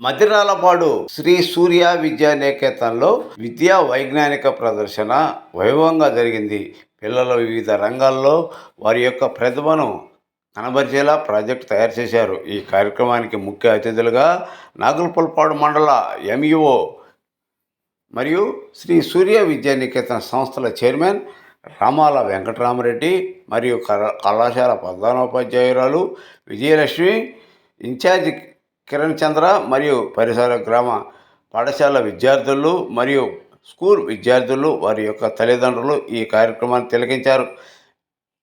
మధిరాలపాడు శ్రీ సూర్య విద్యా నికేతన్లో విద్యా వైజ్ఞానిక ప్రదర్శన వైభవంగా జరిగింది. పిల్లలు వివిధ రంగాల్లో వారి యొక్క ప్రతిభను కనబరిచేలా ప్రాజెక్టు తయారు చేశారు. ఈ కార్యక్రమానికి ముఖ్య అతిథులుగా నాగులపల్పాడు మండల ఎంఈఓ మరియు శ్రీ సూర్య విద్యా నికేతన్ సంస్థల చైర్మన్ రామాల వెంకటరామరెడ్డి మరియు కళాశాల ప్రధానోపాధ్యాయురాలు విజయలక్ష్మి, ఇన్ఛార్జి కిరణ్ చంద్ర మరియు పరిసర గ్రామ పాఠశాల విద్యార్థులు మరియు స్కూల్ విద్యార్థులు వారి యొక్క తల్లిదండ్రులు ఈ కార్యక్రమాన్ని తిలకించారు.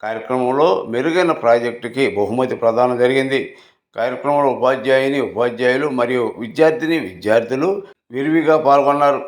కార్యక్రమంలో మెరుగైన ప్రాజెక్టుకి బహుమతి ప్రదానం జరిగింది. కార్యక్రమంలో ఉపాధ్యాయులు మరియు విద్యార్థులు విరివిగా పాల్గొన్నారు.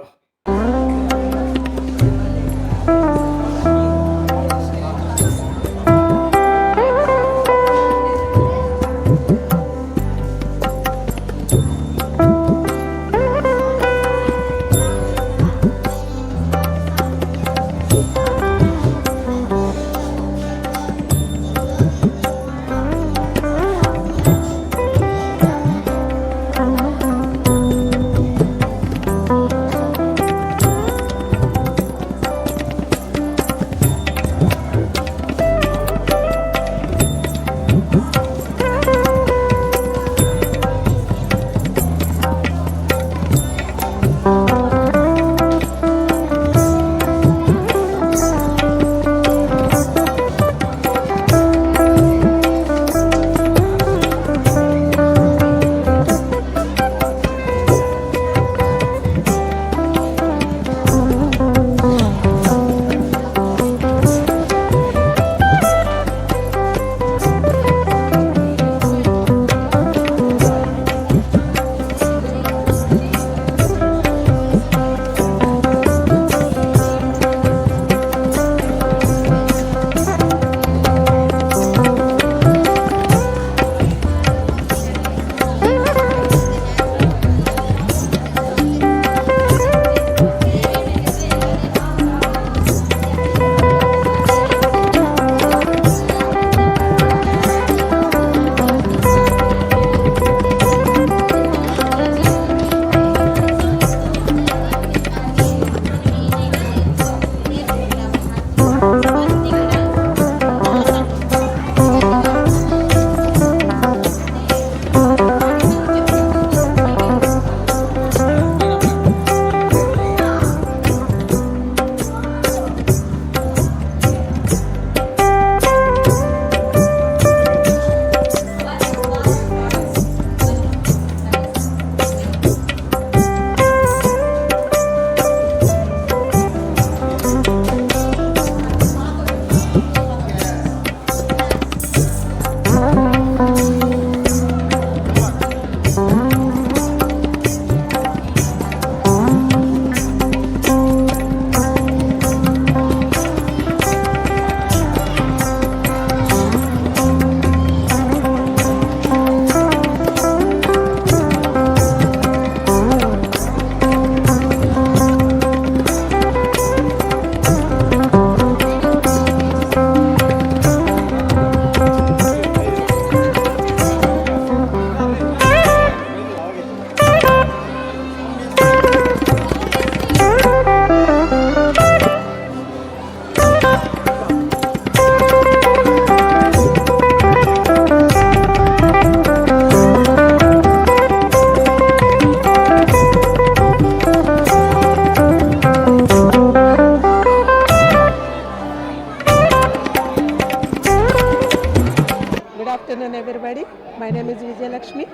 Good afternoon everybody. My name is Vijayalakshmi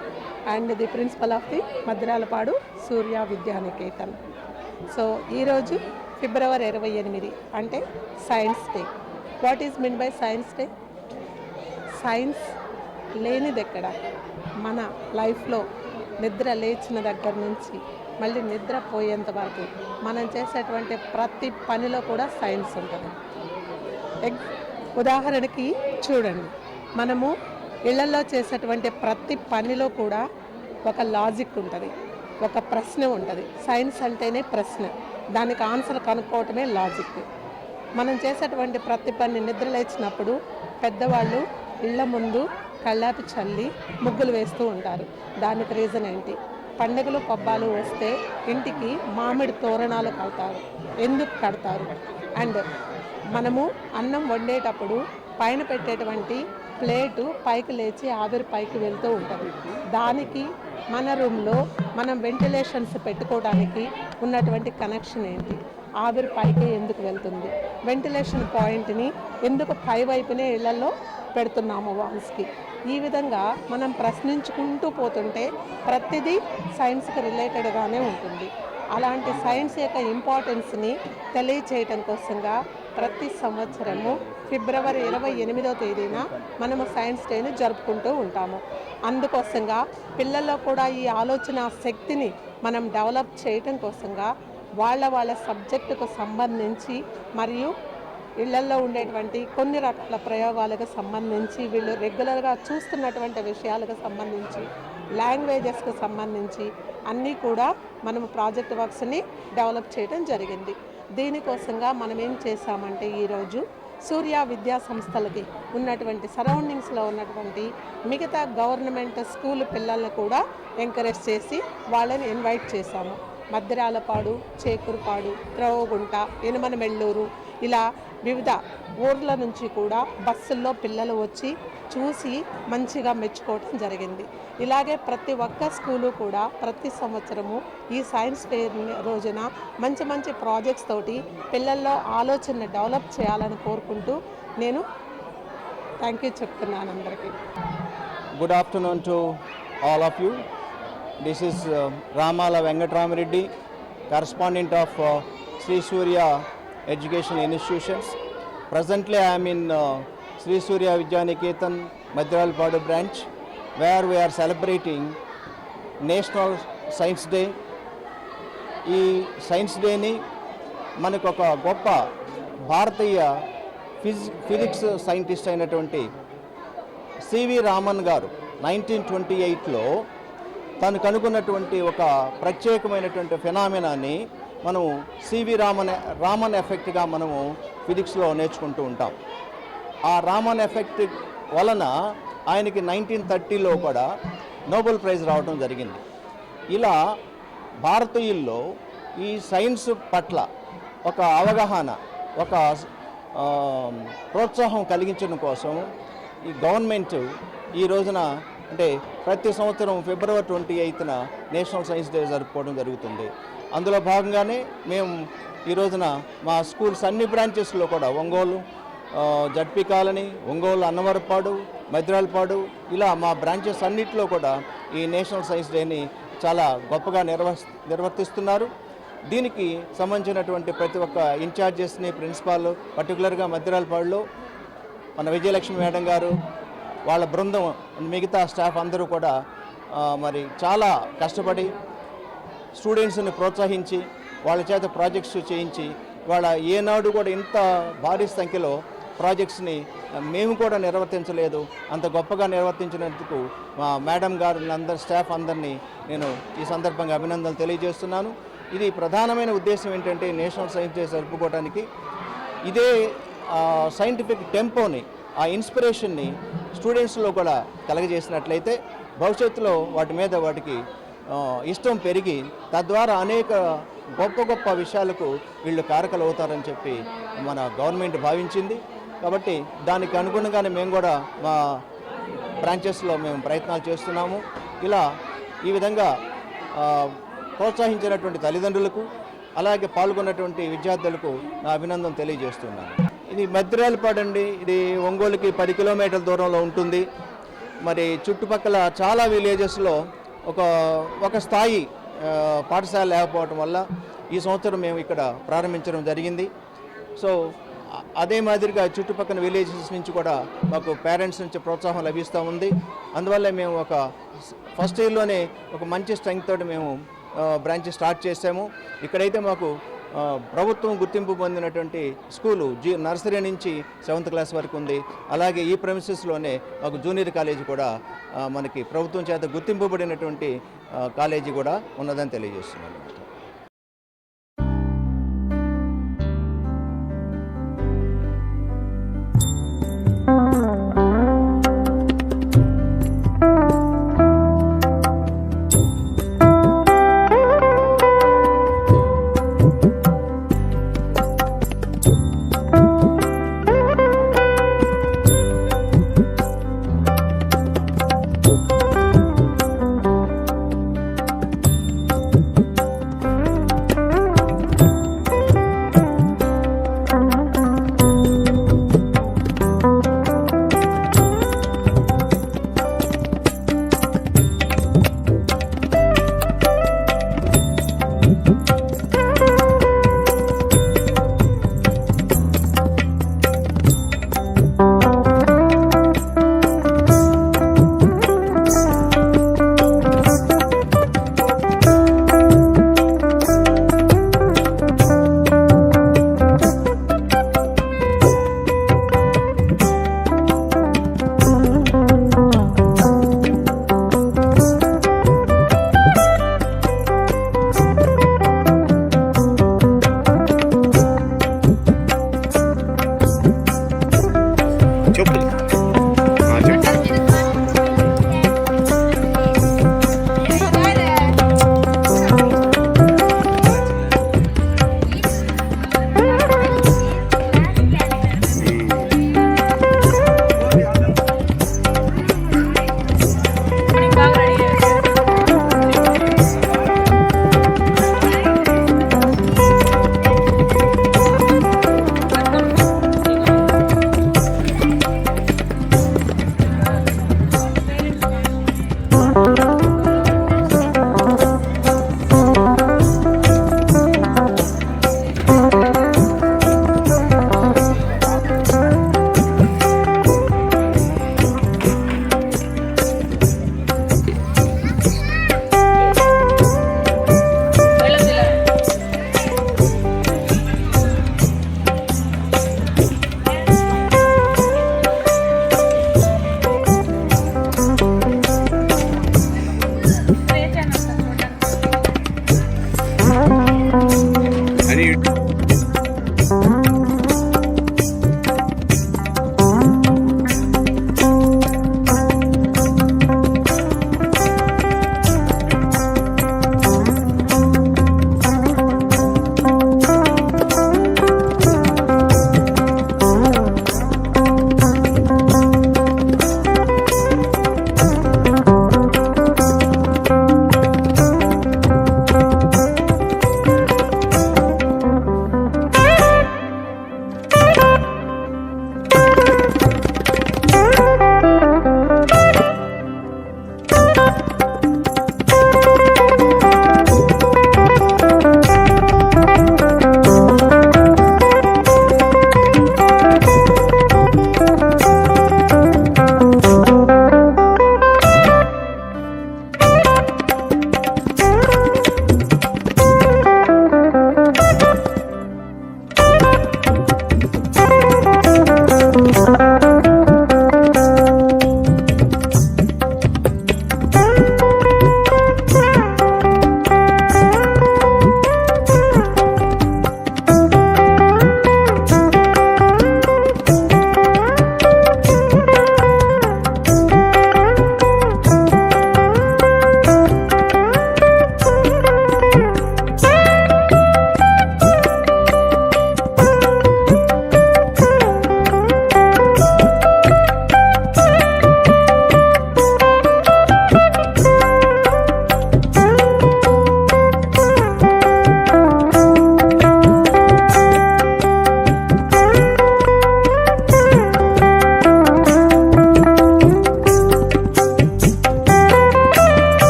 and the principal of the Madhiralapadu Surya Vidya Niketan. So ee roju February 28 ante Science Day. What is meant by Science Day? Science లేనిది ఎక్కడ మన లైఫ్లో నిద్ర లేచిన దగ్గర నుంచి మళ్ళీ నిద్ర పోయేంత వరకు మనం చేసేటువంటి ప్రతి పనిలో కూడా సైన్స్ ఉంటుంది. ఉదాహరణకి చూడండి, మనము ఇళ్లలో చేసేటువంటి ప్రతి పనిలో కూడా ఒక లాజిక్ ఉంటుంది, ఒక ప్రశ్న ఉంటుంది. సైన్స్ అంటేనే ప్రశ్న, దానికి ఆన్సర్ కనుక్కోవటమే లాజిక్. మనం చేసేటువంటి ప్రతి పని నిద్ర లేచినప్పుడు పెద్దవాళ్ళు ఇళ్ల ముందు కళ్ళాపి చల్లి ముగ్గులు వేస్తూ ఉంటారు. దానికి రీజన్ ఏంటి? పండుగలు పబ్బాలు వస్తే ఇంటికి మామిడి తోరణాలు కడతారు. ఎందుకు కడతారు? అండ్ మనము అన్నం వండేటప్పుడు పైన పెట్టేటువంటి ప్లేటు పైకి లేచి ఆవిరి పైకి వెళ్తూ ఉంటుంది. దానికి మన రూమ్లో మనం వెంటిలేషన్స్ పెట్టుకోవడానికి ఉన్నటువంటి కనెక్షన్ ఏంటి? ఆవిరి పైకి ఎందుకు వెళ్తుంది? వెంటిలేషన్ పాయింట్ని ఎందుకు పై వైపునే ఇళ్లలో పెడుతున్నాము వాల్స్కి? ఈ విధంగా మనం ప్రశ్నించుకుంటూ పోతుంటే ప్రతిదీ సైన్స్కి రిలేటెడ్గానే ఉంటుంది. అలాంటి సైన్స్ యొక్క ఇంపార్టెన్స్ని తెలియచేయటం కోసంగా ప్రతి సంవత్సరము ఫిబ్రవరి 28వ తేదీన మనము సైన్స్ డేని జరుపుకుంటూ ఉంటాము. అందుకోసంగా పిల్లల్లో కూడా ఈ ఆలోచన శక్తిని మనం డెవలప్ చేయటం కోసంగా వాళ్ళ సబ్జెక్టుకు సంబంధించి మరియు ఇళ్లల్లో ఉండేటువంటి కొన్ని రకాల ప్రయోగాలకు సంబంధించి వీళ్ళు రెగ్యులర్గా చూస్తున్నటువంటి విషయాలకు సంబంధించి లాంగ్వేజెస్కి సంబంధించి అన్నీ కూడా మనం ప్రాజెక్ట్ వర్క్స్ని డెవలప్ చేయడం జరిగింది. దీనికోసంగా మనం ఏం చేశామంటే ఈరోజు సూర్య విద్యా సంస్థలకి ఉన్నటువంటి సరౌండింగ్స్లో ఉన్నటువంటి మిగతా గవర్నమెంట్ స్కూల్ పిల్లలను కూడా ఎంకరేజ్ చేసి వాళ్ళని ఇన్వైట్ చేశాము. మద్దిరాలపాడు, చేకూరుపాడు, త్రవగుంట, యనమనమెళ్ళూరు ఇలా వివిధ ఊర్ల నుంచి కూడా బస్సుల్లో పిల్లలు వచ్చి చూసి మంచిగా మెచ్చుకోవడం జరిగింది. ఇలాగే ప్రతి ఒక్క స్కూలు కూడా ప్రతి సంవత్సరము ఈ సైన్స్ ఫెయిర్ రోజున మంచి మంచి ప్రాజెక్ట్స్ తోటి పిల్లల్లో ఆలోచన డెవలప్ చేయాలని కోరుకుంటూ నేను థ్యాంక్ యూ చెప్తున్నాను అందరికీ. Good afternoon to all of you. This is Ramala Venkatramareddy, correspondent of Sri Surya Education Institutions. Presently I am in Sri Surya Vidyaniketan Madralpadu branch, where we are celebrating National Science Day. ఈ science డేని మనకు ఒక గొప్ప భారతీయ physics scientist అయినటువంటి CV Raman గారు 1928లో తను కనుగొన్నటువంటి ఒక ప్రత్యేకమైనటువంటి ఫెనామినాన్ని మనము సివి రామన్ ఎఫెక్ట్గా మనము ఫిజిక్స్లో నేర్చుకుంటూ ఉంటాం. ఆ రామన్ ఎఫెక్ట్ వలన ఆయనకి 1930లో కూడా నోబెల్ ప్రైజ్ రావడం జరిగింది. ఇలా భారతీయుల్లో ఈ సైన్స్ పట్ల ఒక అవగాహన, ఒక ప్రోత్సాహం కలిగించడం కోసం ఈ గవర్నమెంట్ ఈ రోజున అంటే ప్రతి సంవత్సరం ఫిబ్రవరి 28న నేషనల్ సైన్స్ డే జరుపుకోవడం జరుగుతుంది. అందులో భాగంగానే మేము ఈ రోజున మా స్కూల్స్ అన్ని బ్రాంచెస్లో కూడా ఒంగోలు, జడ్పీ కాలనీ, ఒంగోలు, అన్నవరపాడు, మద్రాలపాడు ఇలా మా బ్రాంచెస్ అన్నింటిలో కూడా ఈ నేషనల్ సైన్స్ డేని చాలా గొప్పగా నిర్వర్తిస్తున్నారు. దీనికి సంబంధించినటువంటి ప్రతి ఒక్క ఇన్ఛార్జెస్ని, ప్రిన్సిపాల్, పర్టికులర్గా మద్రాలపాడులో మన విజయలక్ష్మి మేడం గారు, వాళ్ళ బృందం, మిగతా స్టాఫ్ అందరూ కూడా మరి చాలా కష్టపడి స్టూడెంట్స్ని ప్రోత్సహించి వాళ్ళ చేత ప్రాజెక్ట్స్ చేయించి వాళ్ళ ఏనాడు కూడా ఇంత భారీ సంఖ్యలో ప్రాజెక్ట్స్ని మేము కూడా నిర్వర్తించలేదు. అంత గొప్పగా నిర్వర్తించినందుకు మా మేడం గారు అందరి స్టాఫ్ అందరినీ నేను ఈ సందర్భంగా అభినందనలు తెలియజేస్తున్నాను. ఇది ప్రధానమైన ఉద్దేశం ఏంటంటే నేషనల్ సైన్స్ డే జరుపుకోవడానికి ఇదే సైంటిఫిక్ టెంపోని, ఆ ఇన్స్పిరేషన్ని స్టూడెంట్స్లో కూడా కలగజేసినట్లయితే భవిష్యత్తులో వాటికి ఇష్టం పెరిగి తద్వారా అనేక గొప్ప విషయాలకు వీళ్ళు కారకలు అవుతారని చెప్పి మన గవర్నమెంట్ భావించింది. కాబట్టి దానికి అనుగుణంగానే మేము కూడా మా బ్రాంచెస్లో మేము ప్రయత్నాలు చేస్తున్నాము. ఇలా ఈ విధంగా ప్రోత్సహించినటువంటి తల్లిదండ్రులకు అలాగే పాల్గొన్నటువంటి విద్యార్థులకు నా అభినందన తెలియజేస్తున్నాను. ఇది మద్రాలపాడు అండి. ఇది ఒంగోలుకి 10 కిలోమీటర్ల దూరంలో ఉంటుంది. మరి చుట్టుపక్కల చాలా విలేజెస్లో ఒక స్థాయి పాఠశాల లేకపోవటం వల్ల ఈ సంవత్సరం మేము ఇక్కడ ప్రారంభించడం జరిగింది. సో అదే మాదిరిగా చుట్టుపక్కల విలేజెస్ నుంచి కూడా మాకు పేరెంట్స్ నుంచి ప్రోత్సాహం లభిస్తూ ఉంది. అందువల్ల మేము ఒక ఫస్ట్ ఇయర్లోనే ఒక మంచి స్ట్రెంగ్త్ తోటి మేము బ్రాంచ్ స్టార్ట్ చేసాము. ఇక్కడైతే మాకు ప్రభుత్వం గుర్తింపు పొందినటువంటి స్కూలు నర్సరీ నుంచి 7th క్లాస్ వరకు ఉంది. అలాగే ఈ ప్రెమిసెస్లోనే మాకు జూనియర్ కాలేజీ కూడా మనకి ప్రభుత్వం చేత గుర్తింపబడినటువంటి కాలేజీ కూడా ఉన్నదని తెలియజేస్తున్నాను.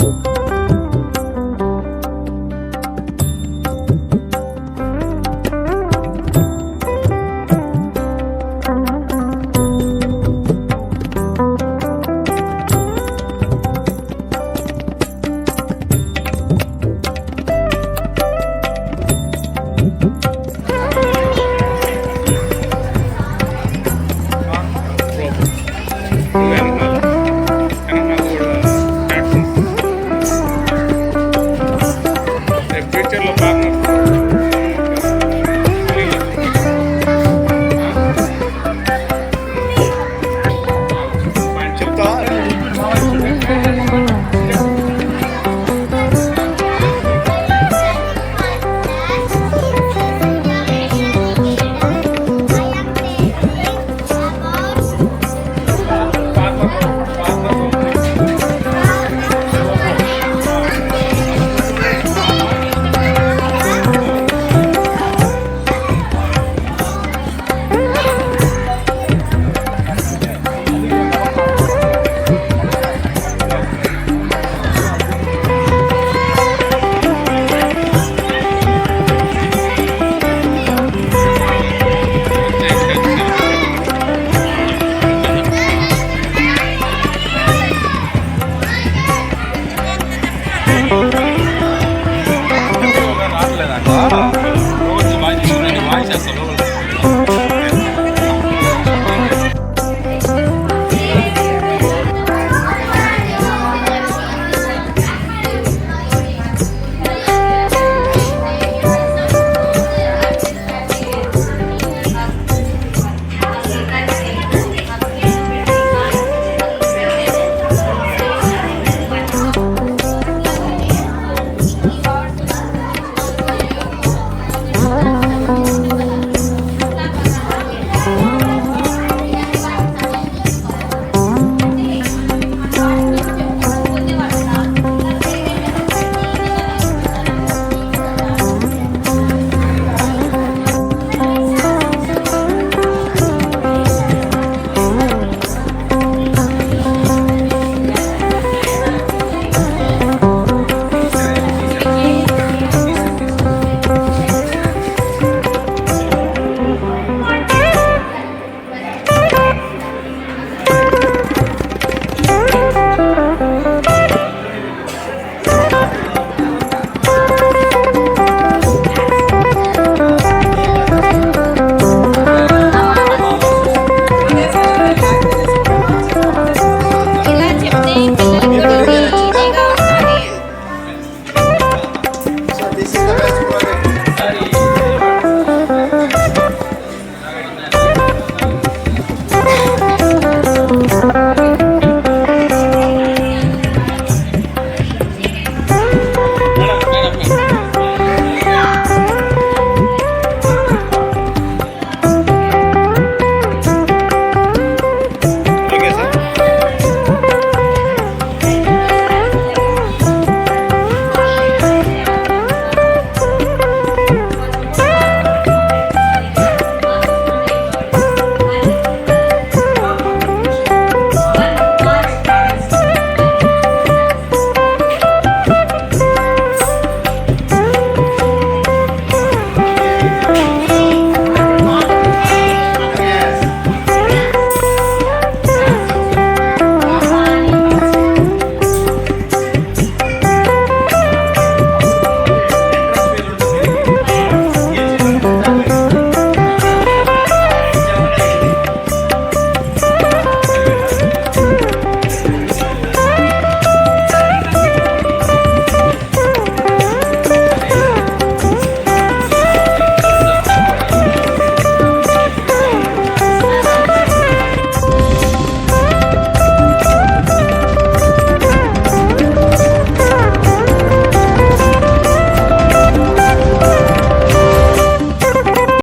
తెలుసు